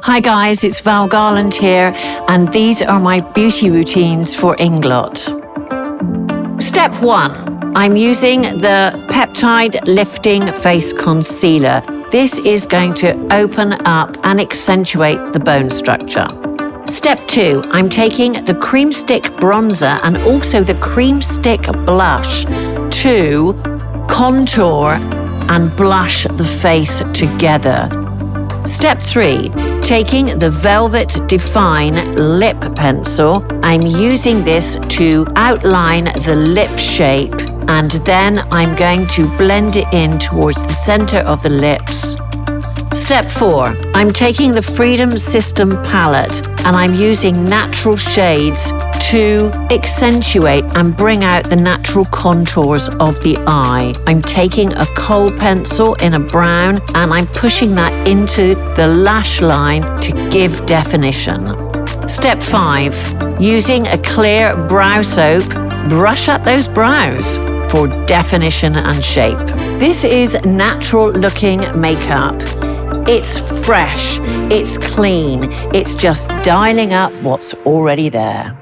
Hi guys, it's Val Garland here, and these are my beauty routines for Inglot. Step 1, I'm using the Peptide Lifting Face Concealer. This is going to open up and accentuate the bone structure. Step 2, I'm taking the Cream Stick Bronzer and also the Cream Stick Blush to contour and blush the face together. Step 3, taking the Velvet Define Lip Pencil, I'm using this to outline the lip shape, and then I'm going to blend it in towards the center of the lips. Step 4, I'm taking the Freedom System palette and I'm using natural shades to accentuate and bring out the natural contours of the eye. I'm taking a kohl pencil in a brown and I'm pushing that into the lash line to give definition. Step 5, using a clear brow soap, brush up those brows for definition and shape. This is natural looking makeup. It's fresh, it's clean, it's just dialing up what's already there.